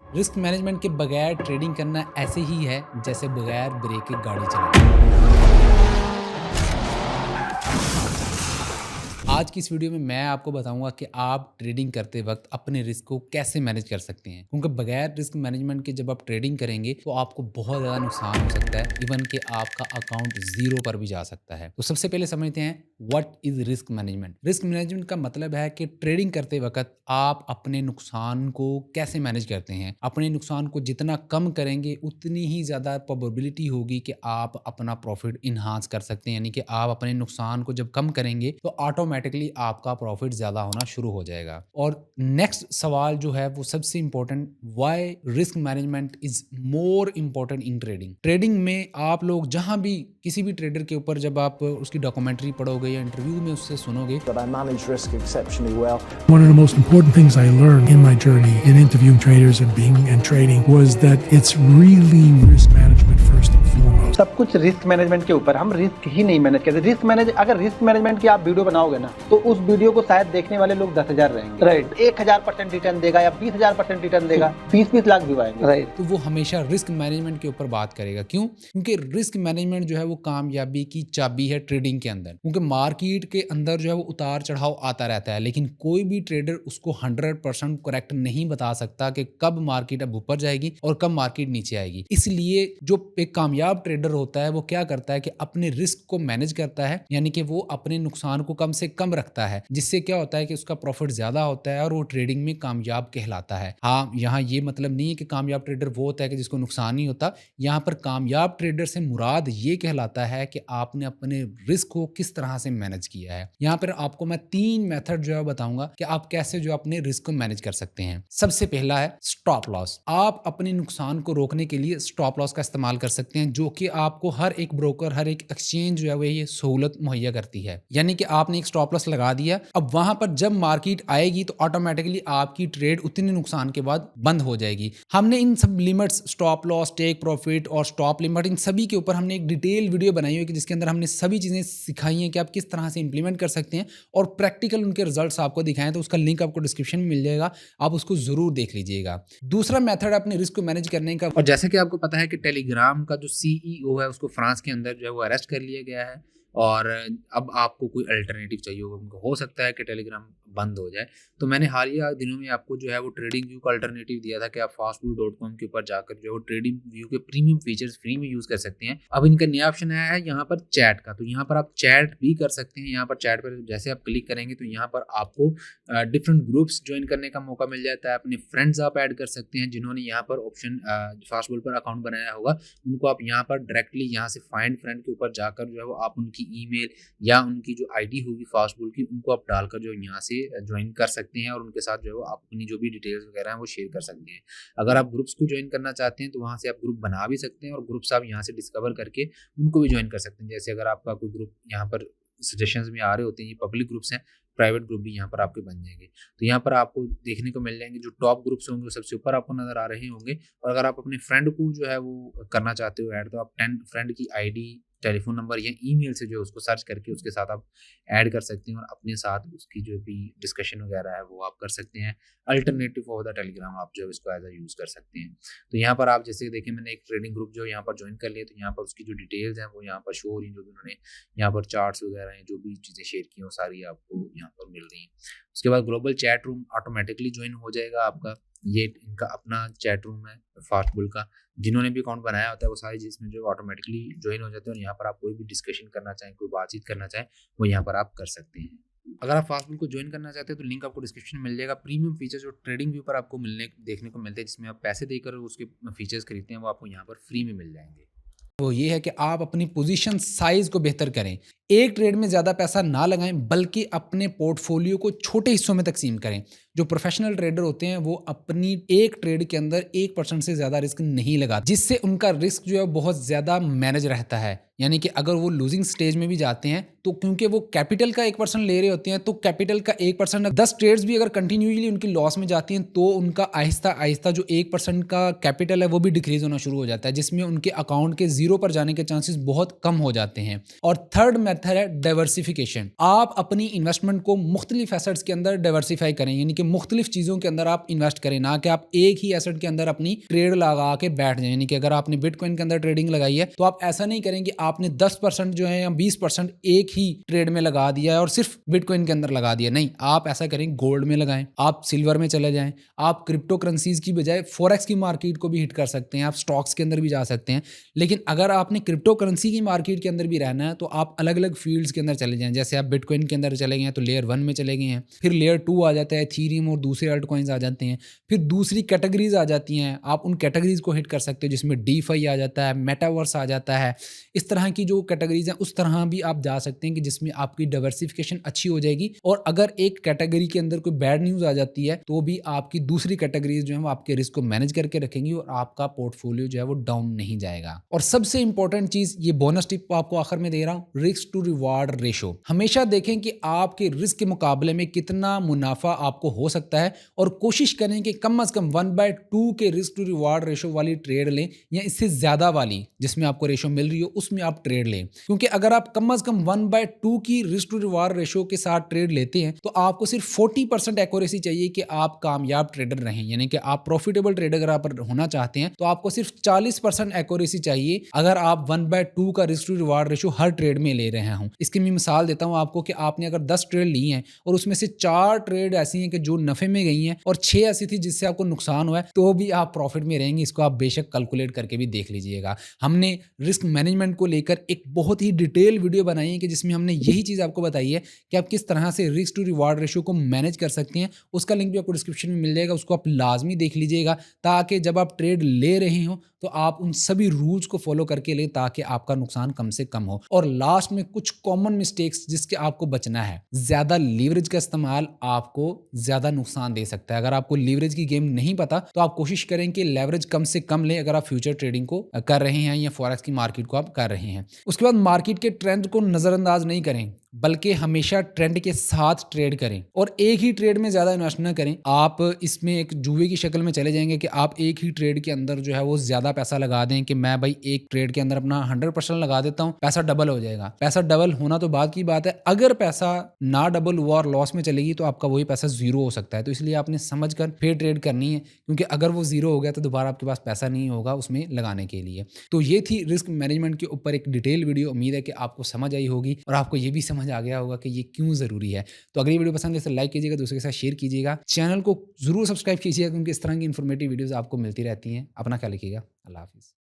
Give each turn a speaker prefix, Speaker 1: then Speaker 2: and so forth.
Speaker 1: Risk management के बगैर trading करना ऐसे ही है जैसे बगैर ब्रेक के गाड़ी चलाना। आज की इस वीडियो में मैं आपको बताऊंगा कि आप ट्रेडिंग करते वक्त अपने रिस्क को कैसे मैनेज कर सकते हैं, क्योंकि बगैर रिस्क मैनेजमेंट के जब आप ट्रेडिंग करेंगे तो आपको बहुत ज़्यादा नुकसान हो सकता है, इवन कि आपका अकाउंट जीरो पर भी जा सकता है। तो सबसे पहले समझते हैं what is risk management. Risk management का मतलब है कि ट्रेडिंग करते वक्त आप अपने नुकसान को कैसे मैनेज करते हैं। अपने नुकसान को जितना कम करेंगे उतनी ही ज़्यादा प्रोबेबिलिटी होगी कि आप अपना प्रॉफिट इन्हांस कर सकते हैं, यानी कि आप अपने नुकसान को जब कम करेंगे तो ऑटोमेटिकली आपका प्रॉफिट ज़्यादा होना शुरू हो जाएगा। और नेक्स्ट सवाल जो है वो सबसे important, why risk management is more important in trading. Trading में आप लोग जहां भी किसी भी ट्रेडर के ऊपर जब आप उसकी डॉक्यूमेंट्री पढ़ोगे या इंटरव्यू में उससे सुनोगे,
Speaker 2: But I manage risk exceptionally well.
Speaker 3: One of the most important things I learned in my journey in interviewing traders and being in trading was that it's really risk management first and foremost.
Speaker 4: सब कुछ risk management के ऊपर, हम risk ही नहीं manage करते। अगर risk management की आप वीडियो बनाओगे ना तो उस वीडियो को शायद देखने वाले लोग 10,000 रहेंगे, राइट। 1000% रिटर्न देगा या 20,000% रिटर्न देगा, 20-20 लाख व्यू आएंगे, राइट।
Speaker 1: तो वो हमेशा रिस्क मैनेजमेंट के ऊपर बात करेगा। क्यों? क्योंकि रिस्क मैनेजमेंट जो है वो कामयाबी की चाबी है ट्रेडिंग के अंदर। क्योंकि मार्केट के अंदर जो है वो उतार चढ़ाव आता रहता है, लेकिन कोई भी ट्रेडर उसको 100% करेक्ट नहीं बता सकता कि कब मार्केट अब ऊपर जाएगी और कब मार्केट नीचे आएगी। इसलिए जो एक कामयाब ट्रेडर होता है वो क्या करता है कि अपने रिस्क को मैनेज करता है, यानी कि वो अपने नुकसान को कम से कम रखता है, जिससे क्या होता है कि उसका प्रॉफिट ज्यादा होता है और वो ट्रेडिंग में कामयाब कहलाता है। हाँ, यहाँ ये मतलब नहीं है कि कामयाब ट्रेडर वो होता है कि जिसको नुकसान नहीं होता। यहाँ पर कामयाब ट्रेडर से मुराद ये कहलाता है कि आपने अपने रिस्क को किस तरह से मैनेज किया है। यहाँ पर आपको मैं 3 मेथड जो है बताऊंगा कि आप कैसे जो अपने रिस्क को मैनेज कर सकते हैं। सबसे पहला है स्टॉप लॉस। आप अपने नुकसान को रोकने के लिए स्टॉप लॉस का इस्तेमाल कर सकते हैं, जो कि आपको हर एक ब्रोकर, हर एक एक्सचेंज जो है वो ये सहूलत मुहैया करती है। यानी कि आपने एक स्टॉप लॉस लगा दिया, अब वहां पर जब मार्केट आएगी तो ऑटोमेटिकली आपकी ट्रेड उतने नुकसान के बाद बंद हो जाएगी। हमने इन सब limits, stop loss, take profit और स्टॉप लिमिट, इन सभी के ऊपर हमने एक डिटेल वीडियो बनाई हुई है जिसके अंदर हमने सभी चीजें सिखाई हैं कि आप किस तरह से इंप्लीमेंट कर सकते हैं और प्रैक्टिकल उनके रिजल्ट्स आपको दिखाएं। तो उसका लिंक आपको डिस्क्रिप्शन में मिल जाएगा, आप उसको जरूर देख लीजिएगा। दूसरा मेथड अपने रिस्क को मैनेज करने का, और जैसे कि आपको पता है कि टेलीग्राम का जो सीईओ है उसको फ्रांस के अंदर जो है वो अरेस्ट कर लिया गया है और अब आपको कोई अल्टरनेटिव चाहिए होगा। उनको हो सकता है कि टेलीग्राम बंद हो जाए। तो मैंने हालिया दिनों में आपको जो है वो ट्रेडिंग व्यू का अल्टरनेटिव दिया था कि आप fastbull.com के ऊपर जाकर जो है वो ट्रेडिंग व्यू के प्रीमियम फीचर्स फ्री में यूज कर सकते हैं। अब इनका नया ऑप्शन आया है यहाँ पर चैट का, तो यहाँ पर आप चैट भी कर सकते हैं। यहाँ पर चैट पर जैसे आप क्लिक करेंगे तो यहाँ पर आपको डिफरेंट ग्रुप्स ज्वाइन करने का मौका मिल जाता है। अपने फ्रेंड्स आप ऐड कर सकते हैं जिन्होंने यहाँ पर ऑप्शन फास्टबुल पर अकाउंट बनाया होगा, उनको आप यहाँ पर डायरेक्टली यहाँ से फाइंड फ्रेंड के ऊपर जाकर जो है वो आप उनकी ईमेल या उनकी जो आईडी होगी फास्टबुल की, उनको आप डालकर जो यहाँ से ज्वाइन कर सकते हैं और उनके साथ जो है वो आप अपनी जो भी डिटेल्स वगैरह हैं वो शेयर कर सकते हैं। अगर आप ग्रुप्स को ज्वाइन करना चाहते हैं तो वहाँ से आप ग्रुप बना भी सकते हैं और ग्रुप्स आप यहाँ से डिस्कवर करके उनको भी ज्वाइन कर सकते हैं। जैसे अगर आपका कोई ग्रुप यहाँ पर सजेशंस में आ रहे होते हैं, ये पब्लिक ग्रुप्स हैं, प्राइवेट ग्रुप भी यहाँ पर आपके बन जाएंगे। तो यहाँ पर आपको देखने को मिल जाएंगे जो टॉप ग्रुप्स होंगे वो सबसे ऊपर आपको नजर आ रहे होंगे। और अगर आप अपने फ्रेंड को जो है वो करना चाहते हो ऐड, तो आप 10 फ्रेंड की आईडी, टेलीफोन नंबर या ईमेल से जो है उसको सर्च करके उसके साथ आप ऐड कर सकते हैं और अपने साथ उसकी जो भी डिस्कशन वगैरह है वो आप कर सकते हैं। अल्टरनेटिव फॉर द टेलीग्राम आप जो है इसको एज अ यूज़ कर सकते हैं। तो यहाँ पर आप जैसे देखें, मैंने एक ट्रेडिंग ग्रुप जो यहाँ पर ज्वाइन कर लिया, तो यहाँ पर उसकी जो डिटेल्स हैं वो यहाँ पर शो हो रही हैं, जो भी उन्होंने यहाँ पर चार्ट्स वगैरह हैं, जो भी चीज़ें शेयर की हैं वो सारी आपको यहाँ पर मिल रही हैं। उसके बाद global chat room automatically join हो जाएगा आपका। ये इनका अपना चैट रूम है फास्टबुल का, जिन्होंने भी अकाउंट बनाया होता है वो सारी जिसमें जो ऑटोमेटिकली ज्वाइन हो जाते हैं और यहाँ पर आप कोई भी डिस्कशन करना चाहें, कोई बातचीत करना चाहें, वो यहाँ पर आप कर सकते हैं। अगर आप फास्टबुल को ज्वाइन करना चाहते हैं तो लिंक आपको डिस्क्रिप्शन में मिल जाएगा। प्रीमियम फीचर जो ट्रेडिंग व्यू पर आपको देखने को मिलते हैं, जिसमें आप पैसे देकर उसके फीचर्स खरीदते हैं, वो आपको यहाँ पर फ्री में मिल जाएंगे। वो ये है कि आप अपनी पोजीशन साइज को बेहतर करें, एक ट्रेड में ज़्यादा पैसा ना लगाएं, बल्कि अपने पोर्टफोलियो को छोटे हिस्सों में तकसीम करें। जो प्रोफेशनल ट्रेडर होते हैं वो अपनी एक ट्रेड के अंदर 1% से ज़्यादा रिस्क नहीं लगाते, जिससे उनका रिस्क जो है बहुत ज़्यादा मैनेज रहता है। यानी कि अगर वो लूजिंग स्टेज में भी जाते हैं तो क्योंकि वो कैपिटल का 1% ले रहे होते हैं, तो कैपिटल का 1%, 10 ट्रेड्स भी अगर कंटिन्यूसली उनकी लॉस में जाती हैं तो उनका आहिस्ता आहिस्ता जो 1% का कैपिटल है वो भी डिक्रीज होना शुरू हो जाता है, जिसमें उनके अकाउंट के 0 पर जाने के चांसेस बहुत कम हो जाते हैं। और थर्ड मेथड है डाइवर्सिफिकेशन। आप अपनी इन्वेस्टमेंट को मुख्तलिफ एसेट्स के अंदर डाइवर्सिफाई करें, यानी कि मुख्तलिफ चीज़ों के अंदर आप इन्वेस्ट करें, ना कि आप एक ही एसेट के अंदर अपनी ट्रेड लगा के बैठ जाएं। यानी कि अगर आपने बिटकॉइन के अंदर ट्रेडिंग लगाई है तो आप ऐसा नहीं करें कि आपने 10% जो है या 20% एक ही ट्रेड में लगा दिया है और सिर्फ बिटकॉइन के अंदर लगा दिया। नहीं, आप ऐसा करें, गोल्ड में लगाएं, आप सिल्वर में चले जाएं, आप क्रिप्टो करेंसीज की बजाय फॉरेक्स की मार्केट को भी हिट कर सकते हैं, आप स्टॉक्स के अंदर भी जा सकते हैं। लेकिन अगर आपने क्रिप्टो करेंसी की मार्केट के अंदर भी रहना है तो आप अलग अलग फील्ड्स के अंदर चले जाएं। जैसे आप बिटकॉइन के अंदर चले गए हैं तो लेयर 1 में चले गए हैं, फिर लेयर 2 आ जाता है, एथेरियम और दूसरे अल्ट कॉइन्स आ जाते हैं, फिर दूसरी कैटेगरीज आ जाती हैं, आप उन कैटेगरीज को हिट कर सकते हो जिसमें डीफाई आ जाता है, मेटावर्स आ जाता है। इस तरह की जो कैटेगरीज हैं उस तरह भी आप जा सकते हैं कि जिसमें आपकी डाइवर्सिफिकेशन अच्छी हो जाएगी। और अगर एक कैटेगरी के अंदर कोई बैड न्यूज़ आ जाती है तो भी आपकी दूसरी कैटेगरीज जो है वो आपके रिस्क को मैनेज करके रखेंगी और आपका पोर्टफोलियो जो है वो डाउन नहीं जाएगा। और सबसे इंपॉर्टेंट चीज, ये बोनस टिप आपको आखिर में दे रहा हूँ, रिस्क टू रिवार्ड रेशो। हमेशा देखें कि आपके रिस्क के मुकाबले में कितना मुनाफा आपको हो सकता है और कोशिश करें कि कम से कम 1/2 के रिस्क टू रिवार्ड रेशो वाली ट्रेड लें या इससे ज्यादा वाली जिसमें आपको रेशो मिल रही हो उसमें आप ट्रेड लें। क्योंकि अगर आप कम से कम 1/2 की रिस्क टू रिवार्ड रेशो के साथ ट्रेड लेते हैं तो आपको सिर्फ 40% एक्यूरेसी चाहिए कि आप कामयाब ट्रेडर रहें, यानी कि आप प्रॉफिटेबल ट्रेडर अगर आप होना चाहते हैं तो आपको सिर्फ 40% एक्यूरेसी चाहिए अगर आप 1/2 का रिस्क टू रिवार्ड रेशो हर ट्रेड में ले रहे हों। इसकी मैं मिसाल देता हूं आपको कि आपने अगर 10 ट्रेड ली हैं और उसमें से 4 ट्रेड ऐसी हैं कि जो नफे में गई हैं और 6 ऐसी थी जिससे आपको नुकसान हुआ है, तो भी आप प्रॉफिट में रहेंगे। इसको आप बेशक कैलकुलेट करके भी देख लीजिएगा। हमने रिस्क मैनेजमेंट को लेकर एक बहुत ही डिटेल वीडियो बनाई है कि जिसमें हमने यही चीज़ आपको बताई है कि आप किस तरह से रिस्क टू रिवार्ड रेशो को मैनेज कर सकते हैं। उसका लिंक भी आपको डिस्क्रिप्शन में मिल जाएगा, उसको आप लाजमी देख लीजिएगा ताकि जब आप ट्रेड ले रहे हो तो आप उन सभी रूल्स को फॉलो करके ले ताकि आपका नुकसान कम से कम हो। और लास्ट में कुछ कॉमन मिस्टेक्स जिसके आपको बचना है, ज़्यादा लीवरेज का इस्तेमाल आपको ज़्यादा नुकसान दे सकता है। अगर आपको लीवरेज की गेम नहीं पता तो आप कोशिश करें कि लेवरेज कम से कम लें अगर आप फ्यूचर ट्रेडिंग को कर रहे हैं या फॉरेक्स की मार्केट को आप कर रहे हैं। उसके बाद मार्केट के ट्रेंड को नज़रअंदाज नहीं करें बल्कि हमेशा ट्रेंड के साथ ट्रेड करें और एक ही ट्रेड में ज़्यादा इन्वेस्ट ना करें। आप इसमें एक जुए की शक्ल में चले जाएंगे कि आप एक ही ट्रेड के अंदर जो है वो ज़्यादा पैसा लगा दें कि मैं भाई एक ट्रेड के अंदर अपना 100% लगा देता हूँ, पैसा डबल हो जाएगा। पैसा डबल होना तो बात की बात है, अगर पैसा ना डबल हुआ और लॉस में चलेगी तो आपका वही पैसा जीरो हो सकता है। तो इसलिए आपने समझ कर फिर ट्रेड करनी है, क्योंकि अगर वो जीरो हो गया तो दोबारा आपके पास पैसा नहीं होगा उसमें लगाने के लिए। तो ये थी रिस्क मैनेजमेंट के ऊपर एक डिटेल वीडियो। उम्मीद है कि आपको समझ आई होगी और आपको ये भी समझ आ गया होगा कि ये क्यों ज़रूरी है। तो अगली वीडियो पसंद है तो लाइक कीजिएगा, दूसरे के साथ शेयर कीजिएगा, चैनल को ज़रूर सब्सक्राइब कीजिएगा क्योंकि इस तरह की इन्फॉर्मेटिव वीडियोस आपको मिलती रहती हैं। अपना ख्याल रखिएगा। अल्लाह हाफिज़।